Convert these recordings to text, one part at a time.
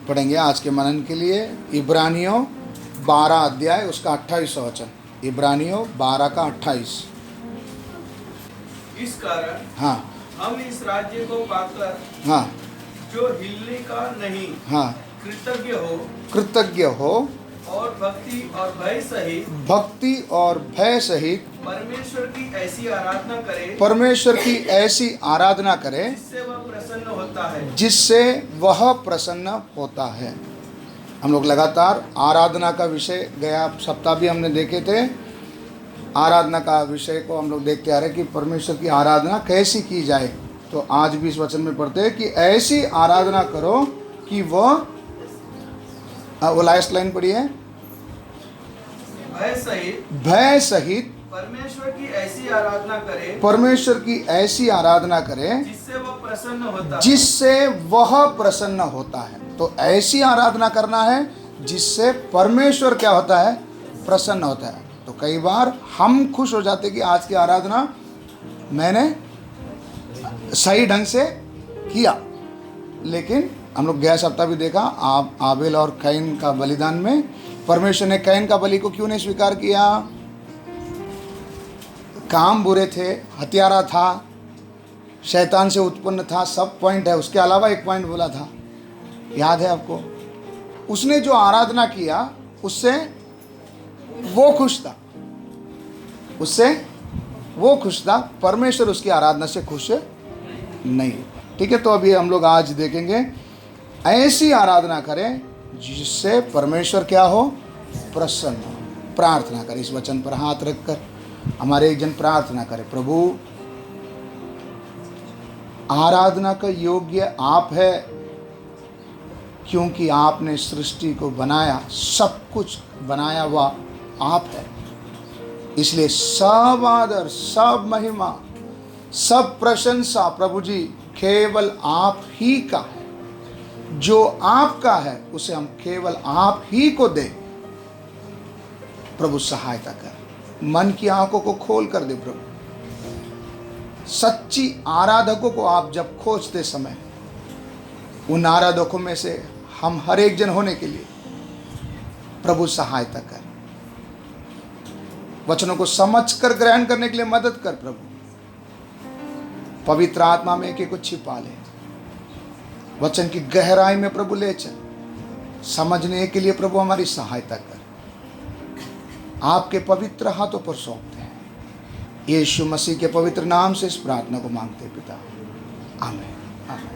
पढ़ेंगे आज के मनन के लिए इब्रानियों 12 अध्याय उसका 28 वचन। इब्रानियों 12 का 28। इस कारण हाँ हम इस राज्य को पाकर हाँ जो हिलने का नहीं हाँ कृतज्ञ हो और भक्ति और भय सहित परमेश्वर की ऐसी आराधना करे जिससे वह प्रसन्न होता है। हम लोग लगातार आराधना का विषय गया सप्ताह भी हमने देखे थे। आराधना का विषय को हम लोग देखते आ रहे कि परमेश्वर की आराधना कैसी की जाए। तो आज भी इस वचन में पढ़ते हैं कि ऐसी आराधना करो कि वो लास्ट लाइन पढ़िए, भय सहित परमेश्वर की ऐसी आराधना करे जिससे वह प्रसन्न होता है। तो ऐसी आराधना करना है जिससे परमेश्वर क्या होता है, प्रसन्न होता है। तो कई बार हम खुश हो जाते कि आज की आराधना मैंने सही ढंग से किया, लेकिन हम लोग गया सप्ताह भी देखा आबेल और कैन का बलिदान में परमेश्वर ने कैन का बलि को क्यों नहीं स्वीकार किया। काम बुरे थे, हत्यारा था, शैतान से उत्पन्न था, सब पॉइंट है। उसके अलावा एक पॉइंट बोला था, याद है आपको? उसने जो आराधना किया उससे वो खुश था, परमेश्वर उसकी आराधना से खुश नहीं। ठीक है, तो अभी हम लोग आज देखेंगे ऐसी आराधना करें जिससे परमेश्वर क्या हो, प्रसन्न हो। प्रार्थना करें, इस वचन पर हाथ रखकर हमारे एक जन प्रार्थना करें। प्रभु, आराधना का योग्य आप है क्योंकि आपने सृष्टि को बनाया, सब कुछ बनाया हुआ आप है। इसलिए सब आदर, सब महिमा, सब प्रशंसा प्रभु जी केवल आप ही का है। जो आपका है उसे हम केवल आप ही को दें। प्रभु सहायता कर, मन की आंखों को खोल कर दे प्रभु। सच्ची आराधकों को आप जब खोजते समय उन आराधकों में से हम हर एक जन होने के लिए प्रभु सहायता कर। वचनों को समझकर ग्रहण करने के लिए मदद कर प्रभु। पवित्र आत्मा में एक को छिपा ले, वचन की गहराई में प्रभु ले चल। समझने के लिए प्रभु हमारी सहायता कर। आपके पवित्र हाथों पर सौंपते हैं, यीशु मसीह के पवित्र नाम से इस प्रार्थना को मांगते पिता, आमीन आमीन।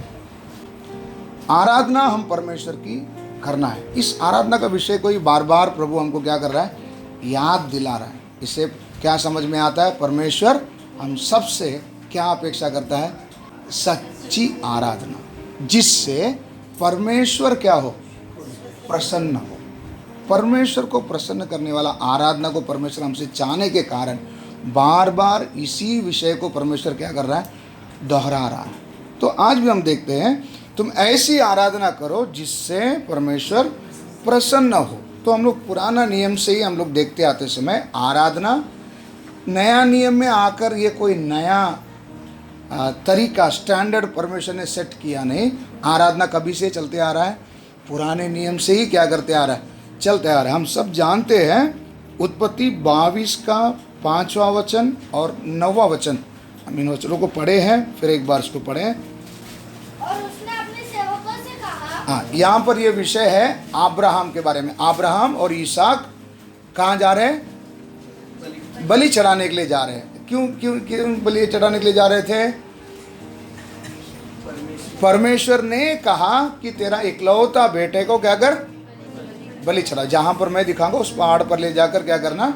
आराधना हम परमेश्वर की करना है। इस आराधना का विषय को ही बार बार प्रभु हमको क्या कर रहा है, याद दिला रहा है। इससे क्या समझ में आता है, परमेश्वर हम सबसे क्या अपेक्षा करता है, सच्ची आराधना जिससे परमेश्वर क्या हो, प्रसन्न हो। परमेश्वर को प्रसन्न करने वाला आराधना को परमेश्वर हमसे चाहने के कारण बार बार इसी विषय को परमेश्वर क्या कर रहा है, दोहरा रहा है। तो आज भी हम देखते हैं, तुम ऐसी आराधना करो जिससे परमेश्वर प्रसन्न हो। तो हम लोग पुराना नियम से ही हम लोग देखते आते समय आराधना, नया नियम में आकर ये कोई नया तरीका स्टैंडर्ड परमेश्वर ने सेट किया नहीं। आराधना कभी से चलते आ रहा है, पुराने नियम से ही क्या करते आ रहा है, चलते आ रहा है। हम सब जानते हैं उत्पत्ति 22 का 5वां वचन और 9वां वचन, हम इन वचनों को पढ़े हैं, फिर एक बार इसको पढ़ें। और उसने अपने सेवकों से कहा, हाँ, यहाँ पर ये विषय है अब्राहम के बारे में। अब्राहम और इसहाक कहाँ जा रहे हैं, बलि चढ़ाने के लिए जा रहे हैं। क्यों बलि चढ़ाने के लिए जा रहे थे? परमेश्वर ने कहा कि तेरा इकलौता बेटे को क्या कर, बलि चढ़ा। जहां पर मैं दिखाऊंगा उस पहाड़ पर ले जाकर क्या करना,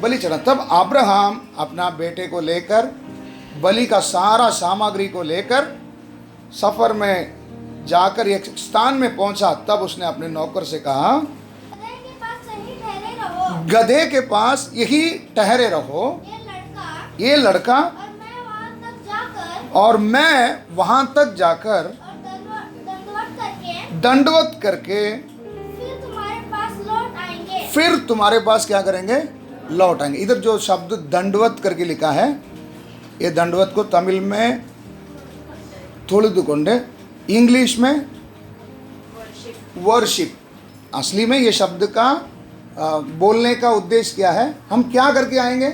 बलि चढ़ा। तब अब्राहम अपना बेटे को लेकर, बलि का सारा सामग्री को लेकर सफर में जाकर एक स्थान में पहुंचा। तब उसने अपने नौकर से कहा, गधे के पास यही ठहरे रहो, ये लड़का और मैं वहां तक जाकर दंडवत करके फिर तुम्हारे पास क्या करेंगे, लौट आएंगे। इधर जो शब्द दंडवत करके लिखा है, ये दंडवत को तमिल में थोड़ी दुकोंडे, इंग्लिश में वर्शिप। असली में ये शब्द का बोलने का उद्देश्य क्या है? हम क्या करके आएंगे?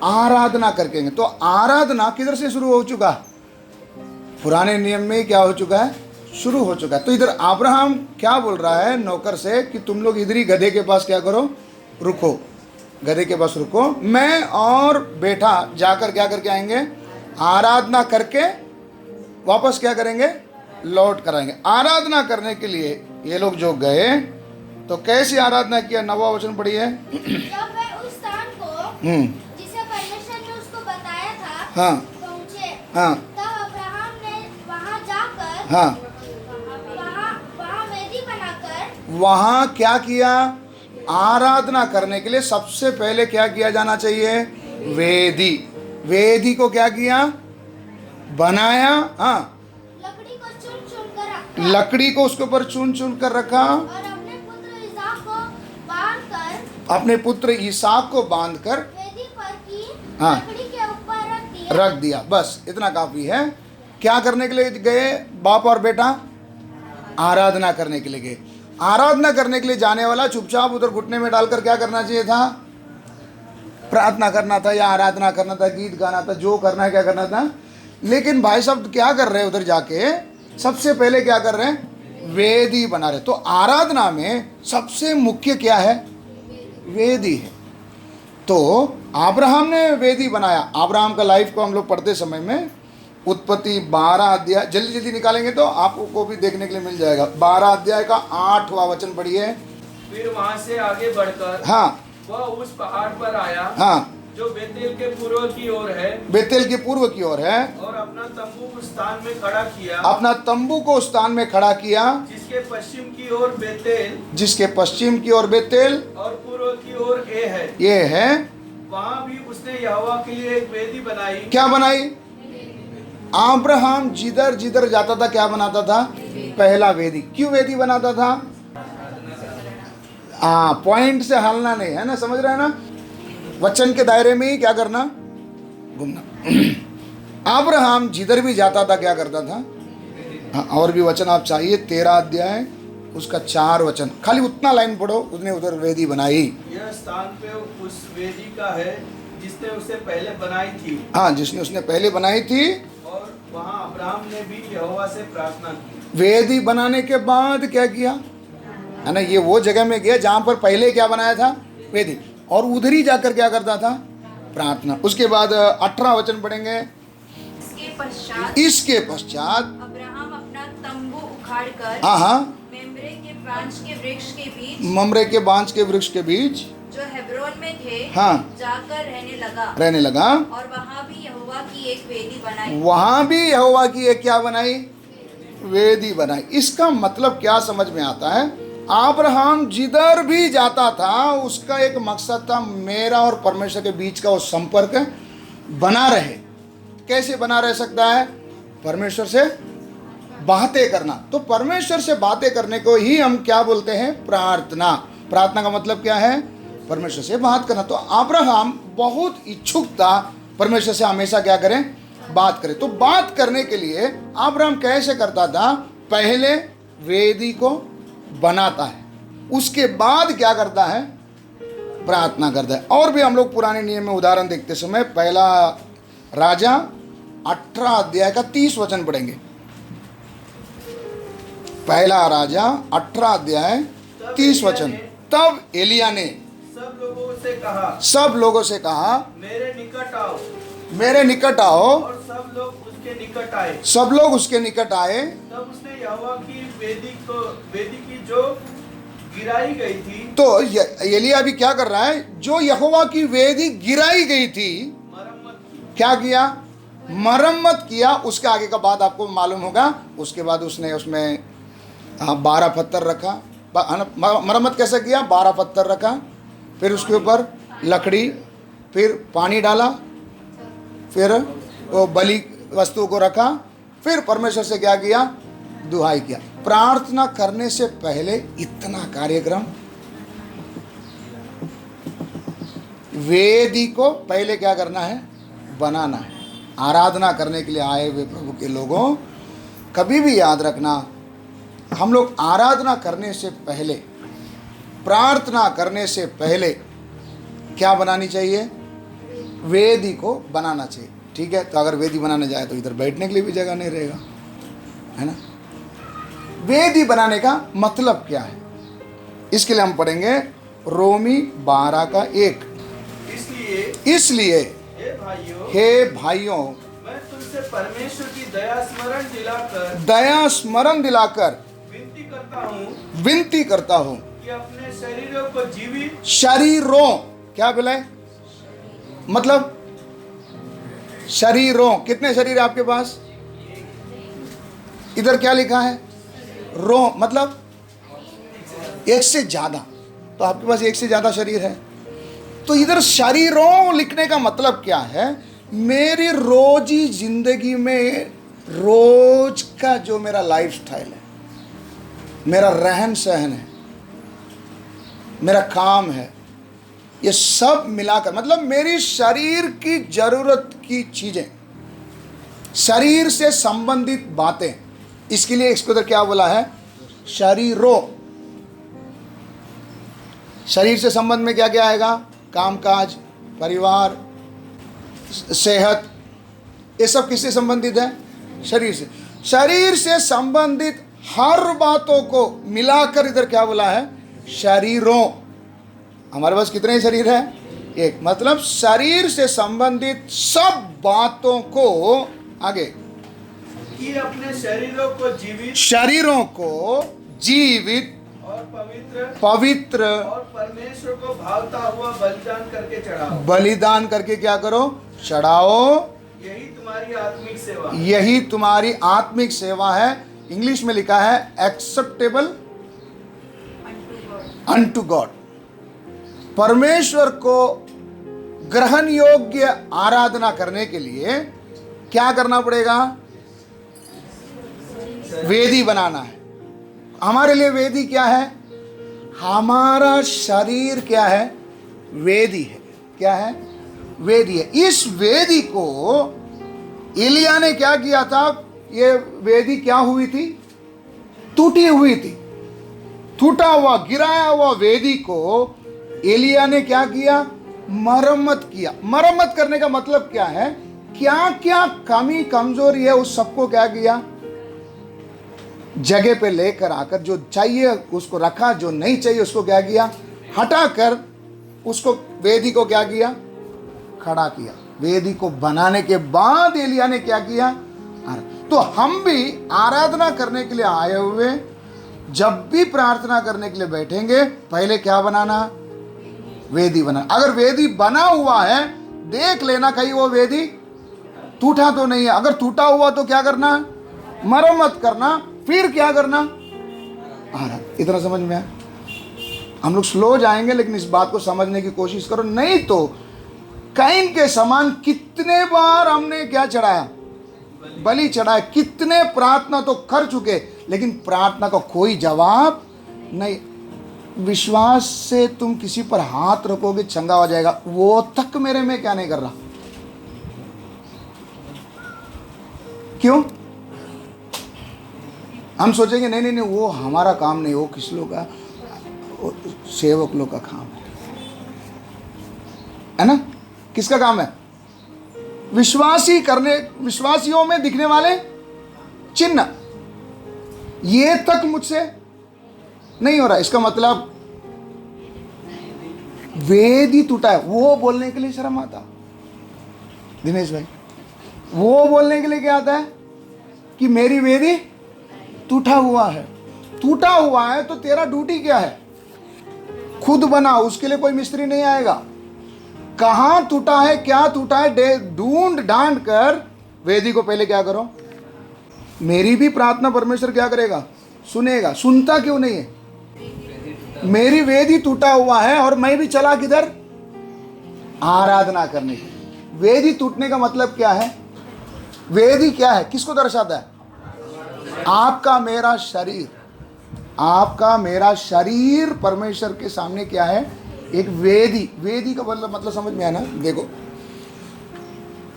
आराधना करके आएंगे। तो आराधना किधर से शुरू हो चुका? पुराने नियम में क्या हो चुका है? शुरू हो चुका है। तो इधर अब्राहम क्या बोल रहा है नौकर से कि तुम लोग इधर ही गधे के पास क्या करो, रुको, गधे के पास रुको, मैं और बेटा जाकर क्या करके आएंगे? आराधना करके वापस क्या करेंगे? लौट कर आएंगे। आराधना करने के लिए ये लोग जो गए तो कैसी आराधना किया? 9वां वचन पढ़िए। जब वे उस स्थान को जिसे परमेश्वर ने उसको बताया था हाँ पहुँचे, हाँ तब अब्राहम ने वहाँ जाकर हाँ वहाँ वेदी बनाकर वहाँ क्या किया? आराधना करने के लिए सबसे पहले क्या किया जाना चाहिए? वेदी। वेदी को क्या किया? बनाया। हाँ, लकड़ी को चुन चुन कर रखा लकड़ी को उसके ऊपर चुन चुन कर रखा और अपने पुत्र इसहाक को बांधकर अपने पुत्र इसहाक को बांधकर वेदी पर की हाँ। लकड़ी के ऊपर रख दिया। बस इतना काफी है। क्या करने के लिए गए बाप और बेटा? आराधना करने के लिए गए। आराधना करने के लिए जाने वाला चुपचाप उधर घुटने में डालकर क्या करना चाहिए था? प्रार्थना करना था या आराधना करना था, गीत गाना था, जो करना है क्या करना था। लेकिन भाई साहब क्या कर रहे हैं उधर जाके? सबसे पहले क्या कर रहे हैं? वेदी बना रहे। तो आराधना में सबसे मुख्य क्या है? वेदी है। तो अब्राहम ने वेदी बनाया। अब्राहम का लाइफ को हम लोग पढ़ते समय में उत्पत्ति 12 अध्याय जल्दी जल्दी निकालेंगे तो आपको भी देखने के लिए मिल जाएगा। 12 अध्याय का 8वां वचन पढ़िए। फिर वहाँ से आगे बढ़कर हाँ वह उस पहाड़ पर आया हाँ, जो बेतेल के पूर्व की ओर है, बेतेल के पूर्व की ओर है, और अपना तंबू उस स्थान में खड़ा किया अपना तंबू को उस स्थान में खड़ा किया जिसके पश्चिम की ओर बेतेल जिसके पश्चिम की ओर बेतेल और पूर्व की ओर ए है। ये है। वहाँ भी उसने यहोवा के लिए एक वेदी बनाई। क्या बनाई? अब्राहम जिधर जिधर जाता था क्या बनाता था? पहला वेदी। क्यों वेदी बनाता था? पॉइंट से हलना नहीं है ना, समझ रहे हैं ना? वचन के दायरे में ही क्या करना? घूमना। अब्राहम जिधर भी जाता था क्या करता था? हाँ, और भी वचन आप चाहिए। 13 अध्याय उसका 4 वचन, खाली उतना लाइन पढ़ो। उसने उधर वेदी बनाई। यह स्थान पे उस वेदी का है जिसने उसे पहले बनाई थी। हाँ, जिसने उसने पहले बनाई थी। और वहाँ अब्राहम ने भी यहोवा से प्रार्थना की। वेदी बनाने के बाद क्या किया है ना? ये वो जगह में गया जहां पर पहले क्या बनाया था? वेदी। और उधर ही जाकर क्या करता था? प्रार्थना। उसके बाद 18 वचन पढ़ेंगे। इसके पश्चात अब्राहम अपना तंबू उखाड़कर हाँ मेम्रे के बांज के वृक्ष के बीच ममरे के बांज के वृक्ष के बीच जो हेब्रोन में थे हाँ जाकर रहने लगा। और वहाँ भी यहोवा की एक वेदी बनाई। वहां भी यहोवा की एक क्या बनाई? वेदी बनाई। इसका मतलब क्या समझ में आता है? अब्राहम जिधर भी जाता था उसका एक मकसद था, मेरा और परमेश्वर के बीच का वो संपर्क बना रहे। कैसे बना रह सकता है? परमेश्वर से बातें करना। तो परमेश्वर से बातें करने को ही हम क्या बोलते हैं? प्रार्थना। प्रार्थना का मतलब क्या है? परमेश्वर से बात करना। तो अब्राहम बहुत इच्छुक था परमेश्वर से हमेशा क्या करें? बात करें। तो बात करने के लिए अब्राहम कैसे करता था? पहले वेदी को बनाता है, उसके बाद क्या करता है? प्रार्थना करता है। और भी हम लोग पुराने नियम में उदाहरण देखते समय पहला राजा 18 अध्याय का 30 वचन पढ़ेंगे। पहला राजा 18 अध्याय 30 वचन। तब एलिया ने सब लोगों से कहा मेरे निकट आओ। मेरे निकट आओ। और सब लोग उसके निकट आए। सब लोग उसके निकट आए। तब उसने यहोवा की वेदी की जो गिराई गई थी। तो एलिया भी क्या कर रहा है? जो यहोवा की वेदी गिराई गई थी मरम्मत की। क्या किया? मरम्मत किया। उसके आगे का बात आपको मालूम होगा। उसके बाद उसने उसमें 12 पत्थर रखा। मरम्मत कैसे किया? 12 पत्थर रखा, फिर उसके ऊपर लकड़ी, फिर पानी डाला, फिर वो बलि वस्तु को रखा, फिर परमेश्वर से क्या किया? दुहाई किया। प्रार्थना करने से पहले इतना कार्यक्रम। वेदी को पहले क्या करना है? बनाना है। आराधना करने के लिए आए हुए प्रभु के लोगों, कभी भी याद रखना, हम लोग आराधना करने से पहले, प्रार्थना करने से पहले क्या बनानी चाहिए? वेदी को बनाना चाहिए। ठीक है, तो अगर वेदी बनाने जाए तो इधर बैठने के लिए भी जगह नहीं रहेगा, है ना। वेदी बनाने का मतलब क्या है, इसके लिए हम पढ़ेंगे रोमी 12 का 1। इसलिए हे भाइयों मैं तुमसे परमेश्वर की दया स्मरण दिलाकर विनती करता हूँ कि अपने शरीरों को जीवित, शरीरों क्या बोला, मतलब शरीरों, कितने शरीर है आपके पास? इधर क्या लिखा है? रो, मतलब एक से ज्यादा। तो आपके पास एक से ज्यादा शरीर है। तो इधर शरीरों लिखने का मतलब क्या है? मेरी रोजी जिंदगी में रोज का जो मेरा लाइफस्टाइल है, मेरा रहन सहन है, मेरा काम है, ये सब मिलाकर, मतलब मेरी शरीर की जरूरत की चीजें, शरीर से संबंधित बातें, इसके लिए इसको उधर क्या बोला है? शरीरों। शरीर से संबंध में क्या क्या आएगा? कामकाज, परिवार, सेहत, ये सब किससे संबंधित है? शरीर से। शरीर से संबंधित हर बातों को मिलाकर इधर क्या बोला है? शरीरों। हमारे पास कितने शरीर है? एक। मतलब शरीर से संबंधित सब बातों को, आगे, कि अपने शरीरों को जीवित और पवित्र और परमेश्वर को भावता हुआ बलिदान करके चढ़ाओ। बलिदान करके क्या करो? चढ़ाओ। यही तुम्हारी आत्मिक सेवा, यही तुम्हारी आत्मिक सेवा है। इंग्लिश में लिखा है एक्सेप्टेबल अनटू गॉड। परमेश्वर को ग्रहण योग्य आराधना करने के लिए क्या करना पड़ेगा? वेदी बनाना है। हमारे लिए वेदी क्या है? हमारा शरीर क्या है? वेदी है। क्या है? वेदी है। इस वेदी को एलिया ने क्या किया था? ये वेदी क्या हुई थी? टूटी हुई थी। टूटा हुआ, गिराया हुआ वेदी को एलिया ने क्या किया? मरम्मत किया। मरम्मत करने का मतलब क्या है? क्या क्या कमी कमजोरी है उस सबको क्या किया? जगह पे लेकर आकर, जो चाहिए उसको रखा, जो नहीं चाहिए उसको क्या किया? हटाकर उसको, वेदी को क्या किया? खड़ा किया। वेदी को बनाने के बाद एलिया ने क्या किया? तो हम भी आराधना करने के लिए आए हुए, जब भी प्रार्थना करने के लिए बैठेंगे, पहले क्या बनाना? वेदी बनाना। अगर वेदी बना हुआ है, देख लेना कहीं वो वेदी टूटा तो नहीं है। अगर टूटा हुआ तो क्या करना? मरम्मत करना। फिर क्या करना? इतना समझ में आया? हम लोग स्लो जाएंगे, लेकिन इस बात को समझने की कोशिश करो, नहीं तो कैन के समान कितने बार हमने क्या चढ़ाया? बलि चढ़ाया। कितने प्रार्थना तो कर चुके, लेकिन प्रार्थना का कोई जवाब नहीं। विश्वास से तुम किसी पर हाथ रखोगे, चंगा हो जाएगा, वो तक मेरे में क्या नहीं कर रहा। क्यों? हम सोचेंगे नहीं नहीं नहीं, वो हमारा काम नहीं, वो किस लोग का, सेवक लोग का काम है ना। किसका काम है? विश्वासियों में दिखने वाले चिन्ह, ये तक मुझसे नहीं हो रहा। इसका मतलब वेदी टूटा है। वो बोलने के लिए शर्म आता, दिनेश भाई, वो बोलने के लिए क्या आता है कि मेरी वेदी टूटा हुआ है। टूटा हुआ है तो तेरा ड्यूटी क्या है? खुद बना, उसके लिए कोई मिस्त्री नहीं आएगा। कहां टूटा है, क्या टूटा है, ढूंढ ढांड कर वेदी को पहले क्या करो? मेरी भी प्रार्थना परमेश्वर क्या करेगा? सुनेगा। सुनता क्यों नहीं है? मेरी वेदी टूटा हुआ है और मैं भी चला किधर? आराधना करने के लिए। वेदी टूटने का मतलब क्या है? वेदी क्या है? किसको दर्शाता है? आपका मेरा शरीर। आपका मेरा शरीर परमेश्वर के सामने क्या है? एक वेदी। वेदी का मतलब समझ में आया ना? देखो,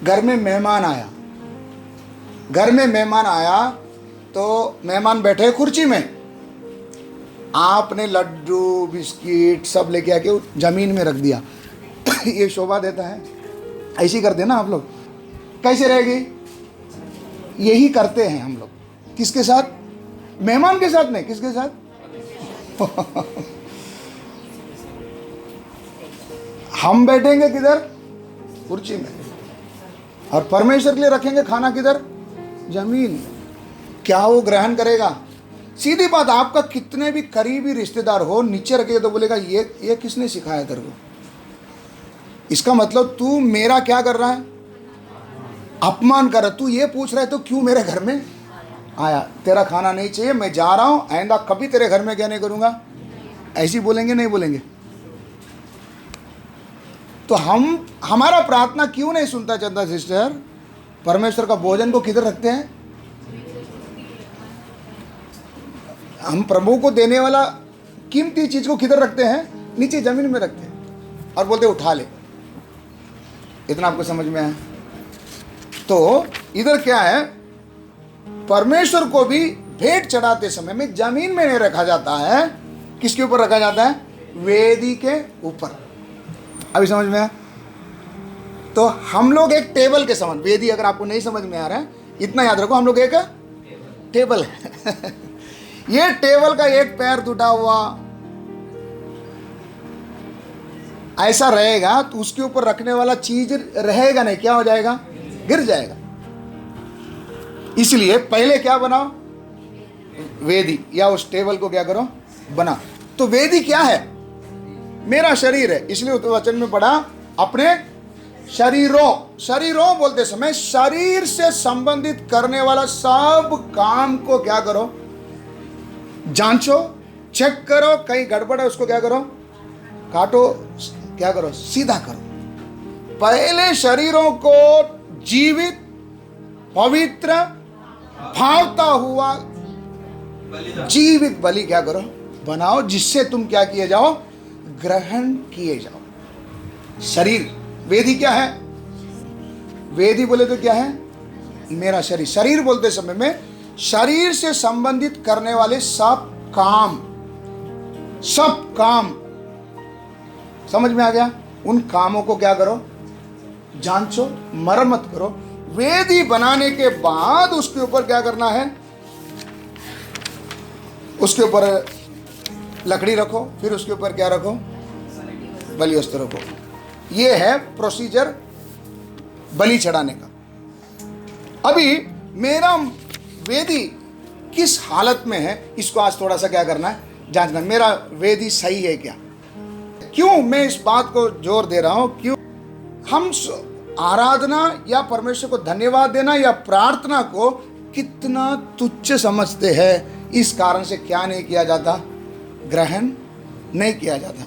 घर में मेहमान आया, घर में मेहमान आया तो मेहमान बैठे कुर्सी में, आपने लड्डू बिस्किट सब लेके आके जमीन में रख दिया। ये शोभा देता है? ऐसी करते हैं ना आप लोग। कैसे रहेगी? यही करते हैं हम लोग। किसके साथ? मेहमान के साथ नहीं, किसके साथ? हम बैठेंगे किधर? कुर्सी में। और परमेश्वर के लिए रखेंगे खाना किधर? जमीन में। क्या वो ग्रहण करेगा? सीधी बात, आपका कितने भी करीबी रिश्तेदार हो, नीचे रखेगा तो बोलेगा ये किसने सिखाया तेरे को? इसका मतलब तू मेरा क्या कर रहा है? अपमान कर रहा है। तू ये पूछ रहा है तो क्यों मेरे घर में आया? तेरा खाना नहीं चाहिए, मैं जा रहा हूं, आइंदा कभी तेरे घर में क्या नहीं करूंगा। ऐसी बोलेंगे नहीं बोलेंगे? तो हमारा प्रार्थना क्यों नहीं सुनता चंदा सिस्टर? परमेश्वर का भोजन को किधर रखते हैं? हम प्रभु को देने वाला कीमती चीज को किधर रखते हैं? नीचे जमीन में रखते हैं और बोलते उठा ले। इतना आपको समझ में आया? तो इधर क्या है? परमेश्वर को भी भेंट चढ़ाते समय में जमीन में नहीं रखा जाता है। किसके ऊपर रखा जाता है? वेदी के ऊपर। अभी समझ में आया? तो हम लोग एक टेबल के समान, वेदी अगर आपको नहीं समझ में आ रहा है, इतना याद रखो, हम लोग एक टेबल है। ये टेबल का एक पैर टूटा हुआ ऐसा रहेगा तो उसके ऊपर रखने वाला चीज रहेगा नहीं, क्या हो जाएगा? गिर जाएगा। इसलिए पहले क्या बनाओ? वेदी, या उस टेबल को क्या करो? बना। तो वेदी क्या है? मेरा शरीर है। इसलिए उस वचन में पढ़ा, अपने शरीरों बोलते समय शरीर से संबंधित करने वाला सब काम को क्या करो? जांचो, चेक करो। कहीं गड़बड़ है उसको क्या करो? काटो, क्या करो? सीधा करो। पहले शरीरों को जीवित, पवित्र, भावता हुआ जीवित बलि क्या करो? बनाओ, जिससे तुम क्या किए जाओ? ग्रहण किए जाओ। शरीर, वेदी क्या है? वेदी बोले तो क्या है? मेरा शरीर। शरीर बोलते समय में शरीर से संबंधित करने वाले सब काम समझ में आ गया? उन कामों को क्या करो? जांचो, मरम्मत करो। वेदी बनाने के बाद उसके ऊपर क्या करना है? उसके ऊपर लकड़ी रखो, फिर उसके ऊपर क्या रखो? बलिवस्तु रखो। ये है प्रोसीजर बलि चढ़ाने का। अभी मेरा वेदी किस हालत में है, इसको आज थोड़ा सा क्या करना है? जांचना। मेरा वेदी सही है क्या? क्यों मैं इस बात को जोर दे रहा हूं? क्यों हम आराधना या परमेश्वर को धन्यवाद देना या प्रार्थना को कितना तुच्छ समझते हैं। इस कारण से क्या नहीं किया जाता? ग्रहण नहीं किया जाता।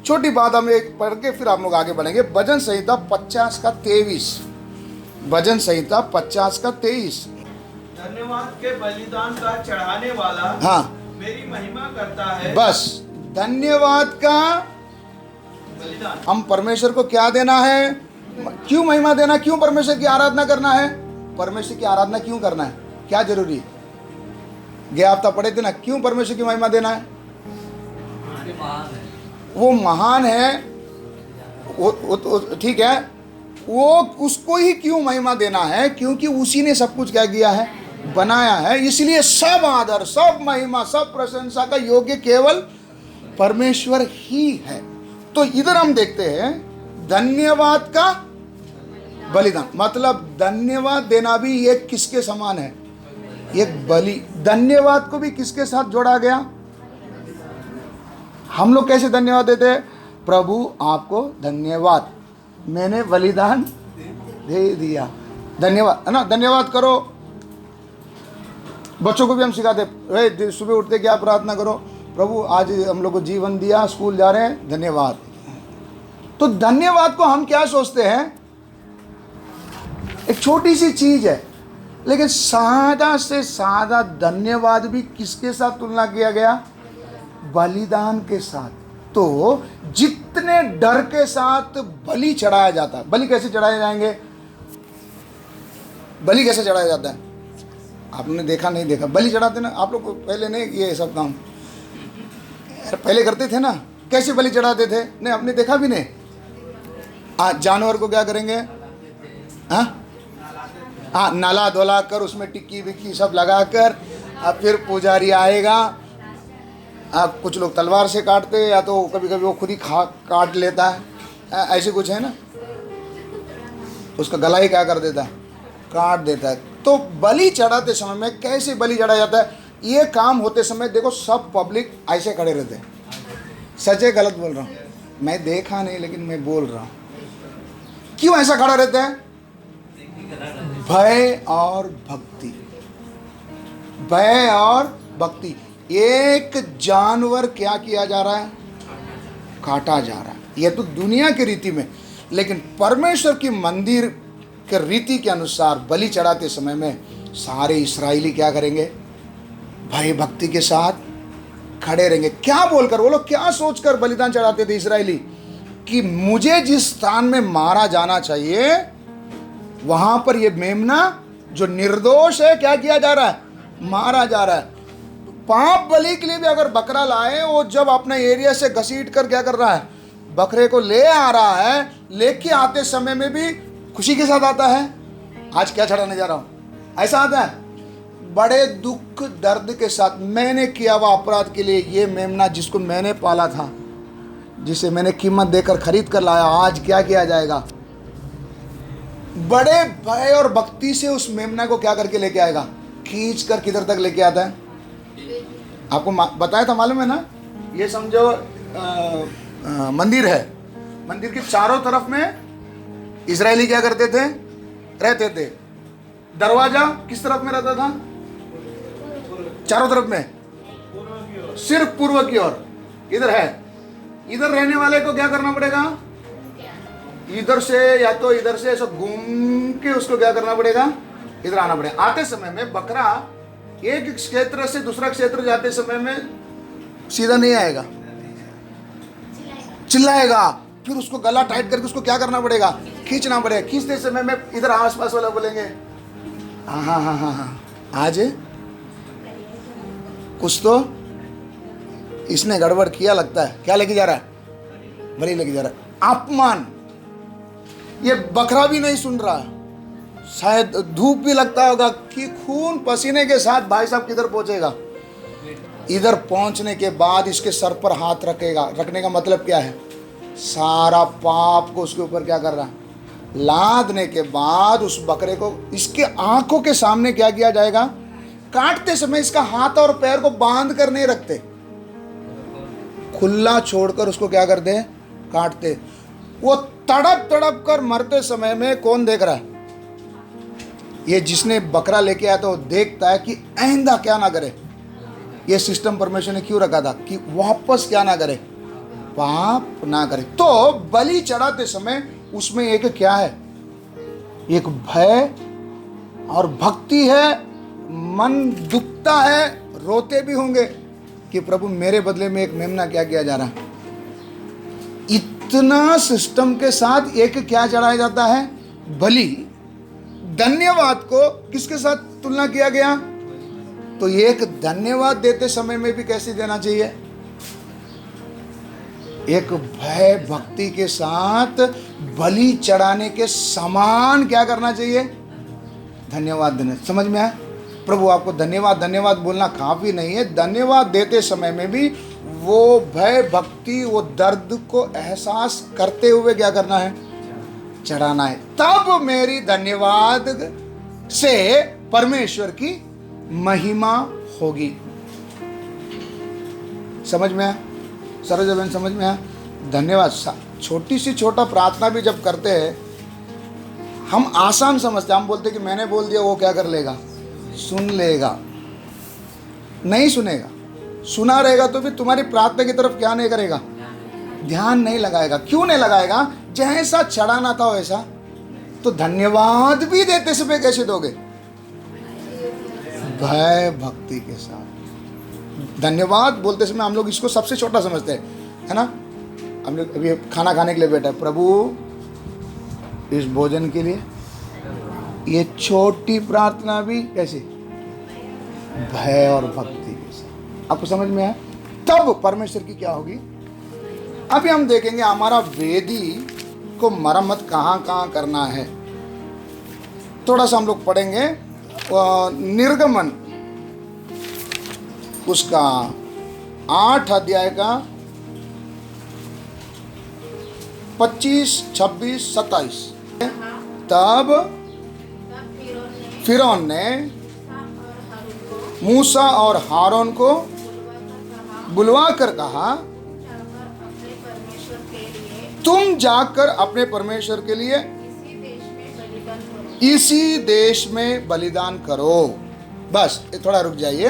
छोटी बात हम एक पढ़ के फिर आप लोग आगे बढ़ेंगे। भजन संहिता 50 का 23। भजन संहिता 50 का 23। धन्यवाद के बलिदान का चढ़ाने वाला हाँ, मेरी महिमा करता है। बस धन्यवाद का बलिदान। हम परमेश्वर को क्या देना है? क्यों महिमा देना? क्यों परमेश्वर की आराधना करना है? परमेश्वर की आराधना क्यों करना है? क्या जरूरी है? गया हफ्ता पढ़े थे ना, क्यों परमेश्वर की महिमा देना है? वो महान है, वो ठीक है, वो उसको ही क्यों महिमा देना है? क्योंकि उसी ने सब कुछ क्या किया है? बनाया है। इसलिए सब आदर, सब महिमा, सब प्रशंसा का योग्य केवल परमेश्वर ही है। तो इधर हम देखते हैं धन्यवाद का बलिदान, मतलब धन्यवाद देना भी एक किसके समान है? एक बलि। धन्यवाद को भी किसके साथ जोड़ा गया? हम लोग कैसे धन्यवाद देते हैं? प्रभु आपको धन्यवाद, मैंने बलिदान दे दिया, धन्यवाद, है ना? धन्यवाद करो। बच्चों को भी हम सिखाते हैं, सुबह उठते क्या प्रार्थना करो? प्रभु आज हम लोग को जीवन दिया, स्कूल जा रहे हैं, धन्यवाद। तो धन्यवाद को हम क्या सोचते हैं? एक छोटी सी चीज है, लेकिन सादा से सादा धन्यवाद भी किसके साथ तुलना किया गया? बलिदान के साथ। तो जितने डर के साथ बलि चढ़ाया जाता है, बलि कैसे चढ़ाए जाएंगे? बलि कैसे चढ़ाया जाता है? आपने देखा नहीं देखा? बलि चढ़ाते ना आप लोग को, पहले नहीं किए सब काम। अरे पहले करते थे ना, कैसे बलि चढ़ाते थे? नहीं, आपने देखा भी नहीं। जानवर को क्या करेंगे? हाँ, नाला धोला कर उसमें टिक्की विक्की सब लगा कर, अब फिर पुजारी आएगा। कुछ लोग तलवार से काटते, या तो कभी कभी वो खुद ही काट लेता है, ऐसे कुछ है ना, उसका गला ही क्या कर देता है, काट देता है। तो बलि चढ़ाते समय में कैसे बलि चढ़ाया जाता है? ये काम होते समय देखो सब पब्लिक ऐसे खड़े रहते हैं। सच है गलत बोल रहा हूँ? मैं देखा नहीं लेकिन मैं बोल रहा हूँ। क्यों ऐसा खड़ा रहता है? भय और भक्ति, भय और भक्ति। एक जानवर क्या किया जा रहा है? काटा जा रहा है। यह तो दुनिया की रीति में, लेकिन परमेश्वर की मंदिर के रीति के अनुसार बलि चढ़ाते समय में सारे इस्राएली क्या करेंगे? भय भक्ति के साथ खड़े रहेंगे। क्या बोलकर, वो लोग क्या सोचकर बलिदान चढ़ाते थे इस्राएली? कि मुझे जिस स्थान में मारा जाना चाहिए वहां पर ये मेमना जो निर्दोष है क्या किया जा रहा है? मारा जा रहा है। पाप बलि के लिए भी अगर बकरा लाए, वो जब अपने एरिया से घसीट कर क्या कर रहा है? बकरे को ले आ रहा है। लेके आते समय में भी खुशी के साथ आता है, आज क्या चढ़ाने जा रहा हूं, ऐसा आता है बड़े दुख दर्द के साथ। मैंने किया हुआ अपराध के लिए ये मेमना जिसको मैंने पाला था, जिसे मैंने कीमत देकर खरीद कर लाया, आज क्या किया जाएगा? बड़े भय और भक्ति से उस मेमना को क्या करके लेके आएगा? खींच कर किधर तक लेके आता है? आपको बताया था, मालूम है ना? ये समझो मंदिर है, मंदिर के चारों तरफ में इजरायली क्या करते थे? रहते थे। दरवाजा किस तरफ में रहता था? चारों तरफ में, सिर्फ पूर्व की ओर। इधर है, इधर रहने वाले को क्या करना पड़ेगा? इधर से या तो इधर से ऐसा घूम के उसको क्या करना पड़ेगा? इधर आना पड़ेगा। आते समय में बकरा एक क्षेत्र से दूसरा क्षेत्र जाते समय में सीधा नहीं आएगा, चिल्लाएगा। फिर उसको गला टाइट करके उसको क्या करना पड़ेगा? खींचना पड़ेगा। खींचते समय में इधर आसपास वाला बोलेंगे हाँ हाँ हाँ हाँ हाँ, आज कुछ तो इसने गड़बड़ किया लगता है। क्या लेके जा रहा है? बलि लेके जा रहा है। अपमान। ये बकरा भी नहीं सुन रहा, शायद धूप भी लगता होगा कि खून पसीने के साथ भाई साहब किधर पहुंचेगा। इधर पहुंचने के बाद इसके सर पर हाथ रखेगा। रखने का मतलब क्या है? सारा पाप को उसके ऊपर क्या कर रहा है? लादने के बाद उस बकरे को इसके आंखों के सामने क्या किया जाएगा? काटते समय इसका हाथ और पैर को बांध कर नहीं रखते, खुला छोड़कर उसको क्या करते हैं? काटते। वो तड़प तड़प कर मरते समय में कौन देख रहा है? ये जिसने बकरा लेके आया तो देखता है कि आइंदा क्या ना करे। ये सिस्टम परमेश्वर ने क्यों रखा था? कि वापस क्या ना करे? पाप ना करे। तो बलि चढ़ाते समय उसमें एक क्या है? एक भय और भक्ति है। मन दुखता है, रोते भी होंगे कि प्रभु मेरे बदले में एक मेमना क्या किया जा रहा है। इतना सिस्टम के साथ एक क्या चढ़ाया जाता है? बलि। धन्यवाद को किसके साथ तुलना किया गया? तो एक धन्यवाद देते समय में भी कैसे देना चाहिए? एक भय भक्ति के साथ बलि चढ़ाने के समान क्या करना चाहिए? धन्यवाद देना। समझ में आया? प्रभु आपको धन्यवाद धन्यवाद बोलना काफी नहीं है। धन्यवाद देते समय में भी वो भय भक्ति, वो दर्द को एहसास करते हुए क्या करना है? चढ़ाना है। तब मेरी धन्यवाद से परमेश्वर की महिमा होगी। समझ में आया? सरोजा बहन समझ में आया? धन्यवाद। छोटी सी छोटा प्रार्थना भी जब करते हैं हम आसान समझते, हम बोलते कि मैंने बोल दिया, वो क्या कर लेगा? सुन लेगा। नहीं सुनेगा। सुना रहेगा तो भी तुम्हारी प्रार्थना की तरफ क्या नहीं करेगा? ध्यान नहीं लगाएगा। क्यों नहीं लगाएगा? जैसा चढ़ाना था वैसा। तो धन्यवाद भी देते समय कैसे दोगे? भय भक्ति के साथ। धन्यवाद बोलते समय हम लोग इसको सबसे छोटा समझते हैं, है ना? हम लोग अभी खाना खाने के लिए बैठा है, प्रभु इस भोजन के लिए। ये छोटी प्रार्थना भी कैसे? भय और भक्ति के साथ। आपको समझ में आया? तब परमेश्वर की क्या होगी। अभी हम देखेंगे हमारा वेदी को मरम्मत कहाँ कहाँ करना है। थोड़ा सा हम लोग पढ़ेंगे निर्गमन उसका 8 अध्याय का 25, 26, 27। तब फिरौन ने मूसा और हारून को बुलवा कर कहा, तुम जाकर अपने परमेश्वर के लिए इसी देश में बलिदान करो। बस थोड़ा रुक जाइए।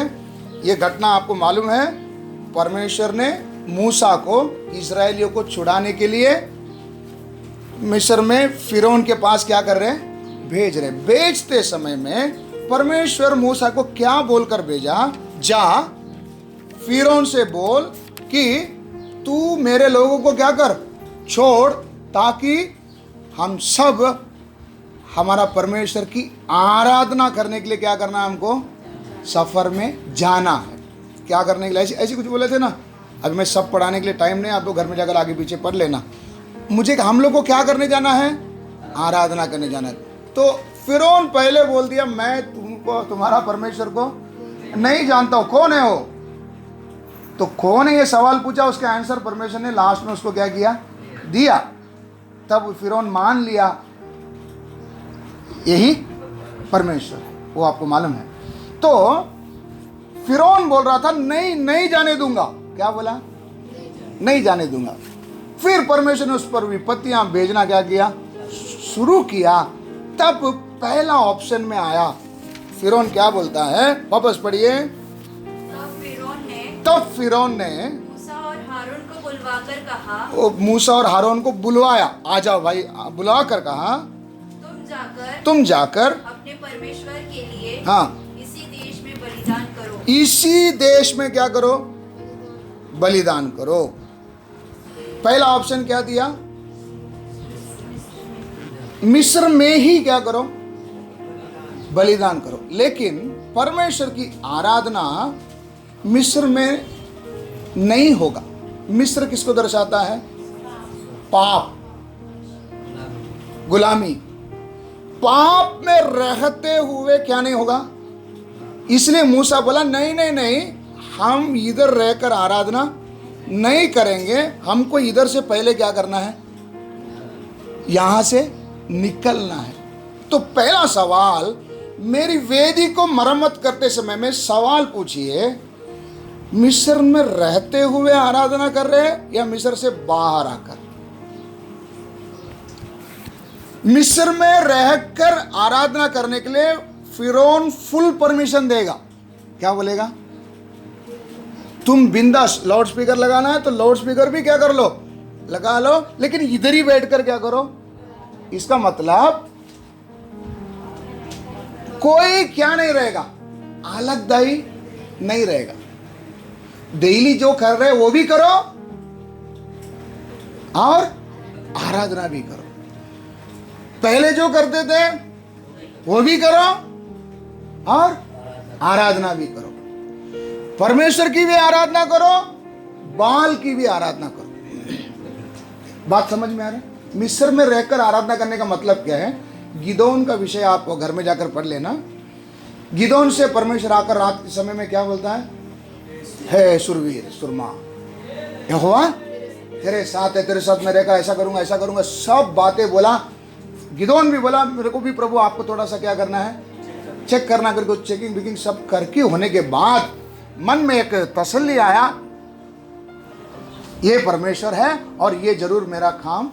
ये घटना आपको मालूम है, परमेश्वर ने मूसा को इस्राएलियों को छुड़ाने के लिए मिस्र में फिरौन के पास क्या कर रहे हैं, भेज रहे। भेजते समय में परमेश्वर मूसा को क्या बोलकर भेजा, जा फिरौन से बोल कि तू मेरे लोगों को क्या कर, छोड़, ताकि हम सब हमारा परमेश्वर की आराधना करने के लिए क्या करना है, हमको सफर में जाना है। क्या करने के लिए, ऐसे कुछ बोले थे ना। अभी मैं सब पढ़ाने के लिए टाइम नहीं, आप लोग घर में जाकर आगे पीछे पढ़ लेना। मुझे हम लोग को क्या करने जाना है, आराधना करने जाना है। तो फिरौन पहले बोल दिया, मैं तुमको, तुम्हारा परमेश्वर को नहीं जानता हूं, कौन है वो। तो कौन है ये सवाल पूछा, उसका आंसर परमेश्वर ने लास्ट में उसको क्या किया, दिया। तब फिरौन मान लिया यही परमेश्वर, वो आपको मालूम है। तो फिरौन बोल रहा था नहीं जाने दूंगा। क्या बोला, नहीं जाने दूंगा। फिर परमेश्वर ने उस पर विपत्तियां भेजना क्या किया, शुरू किया। तब पहला ऑप्शन में आया, फिरौन क्या बोलता है, वापस पढ़िए। तब फिरौन ने मूसा और हारून को बुलवाकर कहा, मूसा और हारून को बुलवाया, आ जाओ भाई, बुला कर कहा, तुम जाकर अपने परमेश्वर के लिए हाँ इसी देश में बलिदान करो। इसी देश में क्या करो, बलिदान करो। पहला ऑप्शन क्या दिया, मिस्र में ही क्या करो, बलिदान करो। लेकिन परमेश्वर की आराधना मिस्र में नहीं होगा। मिस्र किसको दर्शाता है, पाप, गुलामी। पाप में रहते हुए क्या नहीं होगा। इसलिए मूसा बोला नहीं, हम इधर रहकर आराधना नहीं करेंगे, हमको इधर से पहले क्या करना है, यहां से निकलना है। तो पहला सवाल, मेरी वेदी को मरम्मत करते समय में सवाल पूछिए, मिस्र में रहते हुए आराधना कर रहे हैं या मिस्र से बाहर आकर। मिस्र में रहकर आराधना करने के लिए फिरौन फुल परमिशन देगा। क्या बोलेगा, तुम बिंदास, लाउड स्पीकर लगाना है तो लाउड स्पीकर भी क्या कर लो, लगा लो, लेकिन इधर ही बैठकर क्या करो। इसका मतलब कोई क्या नहीं रहेगा, अलगदाई नहीं रहेगा। डेली जो कर रहे वो भी करो और आराधना भी करो। पहले जो करते थे वो भी करो और आराधना भी करो। परमेश्वर की भी आराधना करो, बाल की भी आराधना करो। बात समझ में आ रहा है। मिस्र में रहकर आराधना करने का मतलब क्या है। गिदोन का विषय आप घर में जाकर पढ़ लेना। गिदोन से परमेश्वर आकर रात के समय में क्या बोलता है सुरवीर, सुरमा, यहोवा तेरे साथ है, तेरे साथ मैं रहकर ऐसा करूंगा, सब बातें बोला। गिदोन भी बोला, मेरे को भी प्रभु आपको थोड़ा सा क्या करना है, चेक करना, करके चेकिंग बिकिंग सब करके होने के बाद मन में एक तसल्ली आया, ये परमेश्वर है और ये जरूर मेरा काम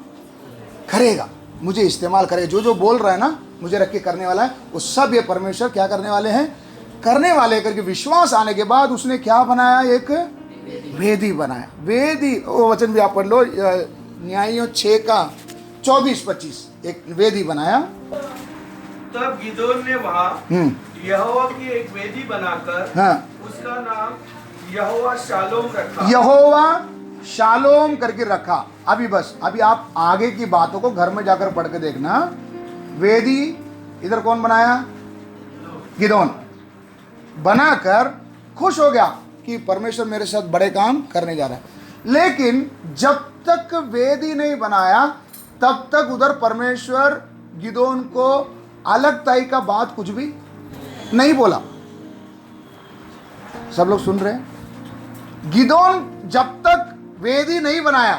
करेगा, मुझे इस्तेमाल करेगा। जो जो बोल रहा है ना, मुझे रख के करने वाला है, वो सब ये परमेश्वर क्या करने वाले हैं, करने वाले करके विश्वास आने के बाद उसने क्या बनाया, एक वेदी बनाया। वेदी, वो वचन भी आप पढ़ लो, न्यायियों 6 का 24-25, एक वेदी बनाया। तब गिदोन ने वहां यहोवा की एक वेदी बनाकर उसका नाम यहोवा शालोम रखा। यहोवा शालोम करके रखा। अभी बस, अभी आप आगे की बातों को घर में जाकर पढ़ के देखना। वेदी इधर कौन बनाया, गिदोन बनाकर खुश हो गया। कि परमेश्वर मेरे साथ बड़े काम करने जा रहा है। लेकिन जब तक वेदी नहीं बनाया तब तक उधर परमेश्वर गिदोन को अलगताई का बात कुछ भी नहीं बोला। सब लोग सुन रहे हैं? गिदोन जब तक वेदी नहीं बनाया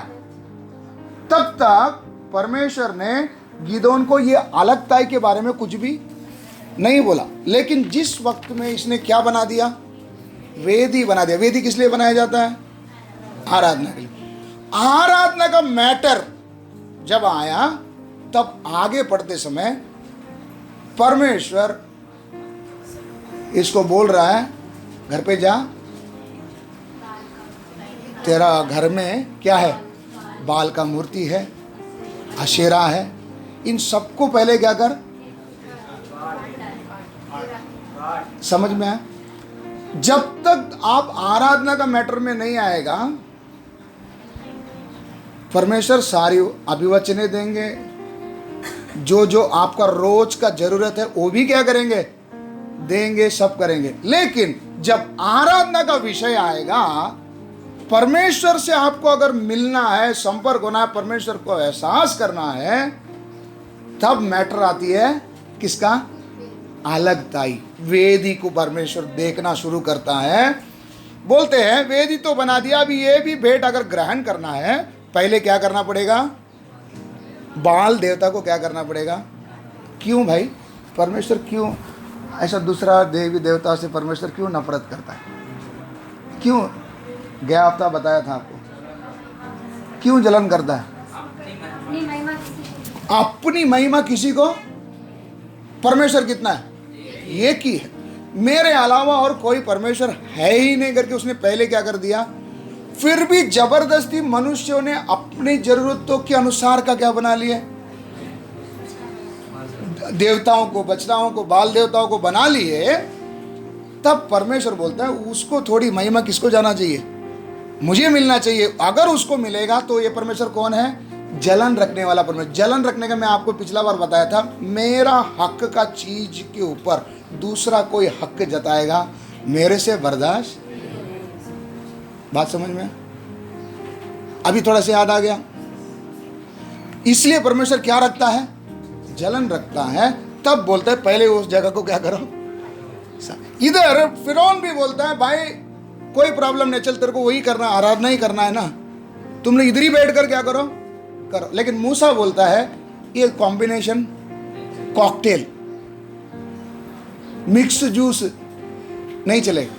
तब तक परमेश्वर ने गिदोन को ये अलगताई के बारे में कुछ भी नहीं बोला। लेकिन जिस वक्त में इसने क्या बना दिया? वेदी बना दिया। वेदी किस लिए बनाया जाता है? आराधना के लिए। आराधना का मैटर जब आया तब आगे बढ़ते समय परमेश्वर इसको बोल रहा है, घर पे जा, तेरा घर में क्या है? बाल का मूर्ति है, अशेरा है, इन सबको पहले क्या कर? समझ में आया? जब तक आप आराधना का मैटर में नहीं आएगा परमेश्वर सारी अभिवचने देंगे, जो जो आपका रोज का जरूरत है वो भी क्या करेंगे? देंगे, सब करेंगे। लेकिन जब आराधना का विषय आएगा, परमेश्वर से आपको अगर मिलना है, संपर्क होना है, परमेश्वर को एहसास करना है, तब मैटर आती है किसका? अलगताई। वेदी को परमेश्वर देखना शुरू करता है। बोलते हैं वेदी तो बना दिया, अभी ये भी भेंट अगर ग्रहण करना है पहले क्या करना पड़ेगा? बाल देवता को क्या करना पड़ेगा? क्यों भाई? परमेश्वर क्यों ऐसा दूसरा देवी देवता से परमेश्वर क्यों नफरत करता है? क्यों? गया हफ्ता बताया था आपको, क्यों जलन करता है? अपनी महिमा किसी को? परमेश्वर कितना है? एक ही है, मेरे अलावा और कोई परमेश्वर है ही नहीं करके उसने पहले क्या कर दिया? फिर भी जबरदस्ती मनुष्यों ने अपनी जरूरतों के अनुसार का क्या बना लिया? देवताओं को, बछड़ाओं को, बाल देवताओं को बना लिए। तब परमेश्वर बोलता है उसको थोड़ी महिमा किसको जाना चाहिए? मुझे मिलना चाहिए। अगर उसको मिलेगा तो ये परमेश्वर कौन है? जलन रखने वाला परमेश्वर। जलन रखने का मैं आपको पिछला बार बताया था, मेरा हक का चीज के ऊपर दूसरा कोई हक जताएगा मेरे से बर्दाश्त। बात समझ में? अभी थोड़ा सा याद आ गया। इसलिए परमेश्वर क्या रखता है? जलन रखता है। तब बोलता है पहले उस जगह को क्या करो। इधर फिरौन भी बोलता है भाई कोई प्रॉब्लम नहीं, चल तेरे को वही करना, आराधना ही करना है ना, तुमने इधर ही बैठ कर क्या करो करो। लेकिन मूसा बोलता है ये कॉम्बिनेशन, कॉकटेल, मिक्स जूस नहीं चलेगा।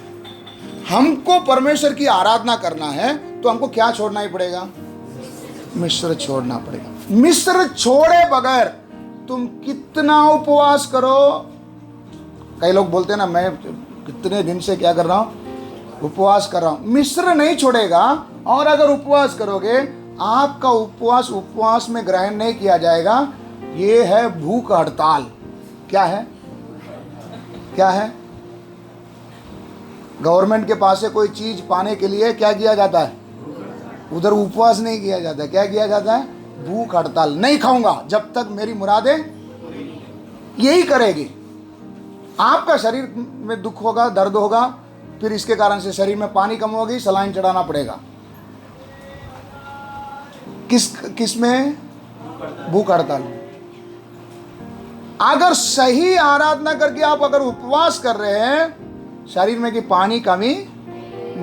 हमको परमेश्वर की आराधना करना है तो हमको क्या छोड़ना ही पड़ेगा? मिस्र छोड़ना पड़ेगा। मिस्र छोड़े बगैर तुम कितना उपवास करो। कई लोग बोलते हैं ना मैं कितने दिन से क्या कर रहा हूं? उपवास कर रहा हूं। मिस्र नहीं छोड़ेगा। और अगर उपवास करोगे, आपका उपवास में ग्रहण नहीं किया जाएगा। ये है भूख हड़ताल। क्या है? क्या है? गवर्नमेंट के पास से कोई चीज पाने के लिए क्या किया जाता है? उधर उपवास नहीं किया जाता है। क्या किया जाता है? भूख हड़ताल। नहीं खाऊंगा जब तक मेरी मुरादें यही करेगी। आपका शरीर में दुख होगा, दर्द होगा, फिर इसके कारण से शरीर में पानी कम होगी, सलाइन चढ़ाना पड़ेगा। किस में? भूख हड़ताल। अगर सही आराधना करके आप अगर उपवास कर रहे हैं, शरीर में की पानी कमी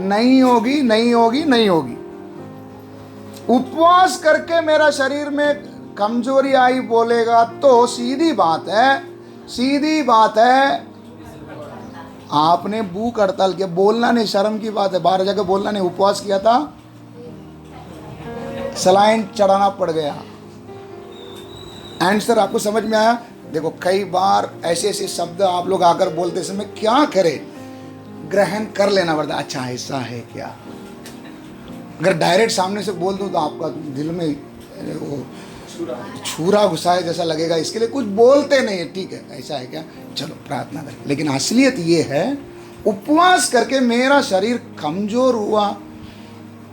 नहीं होगी, नहीं होगी, नहीं होगी। उपवास करके मेरा शरीर में कमजोरी आई बोलेगा तो सीधी बात है, सीधी बात है, आपने भूख हड़ताल किया। बोलना नहीं, शर्म की बात है, बाहर जाकर बोलना नहीं। उपवास किया था, सलाइन चढ़ाना पड़ गया। आंसर आपको समझ में आया? देखो कई बार ऐसे ऐसे शब्द आप लोग आकर बोलते समय क्या करें, ग्रहण कर लेना पड़ता। अच्छा ऐसा है क्या? अगर डायरेक्ट सामने से बोल दूं तो आपका दिल में वो छुरा घुसाए जैसा लगेगा। इसके लिए कुछ बोलते नहीं है। ठीक है, ऐसा है क्या? चलो प्रार्थना करें। लेकिन असलियत ये है, उपवास करके मेरा शरीर कमजोर हुआ,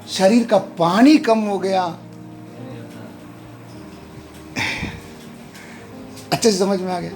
शरीर का पानी कम हो गया। अच्छे से समझ में आ गया?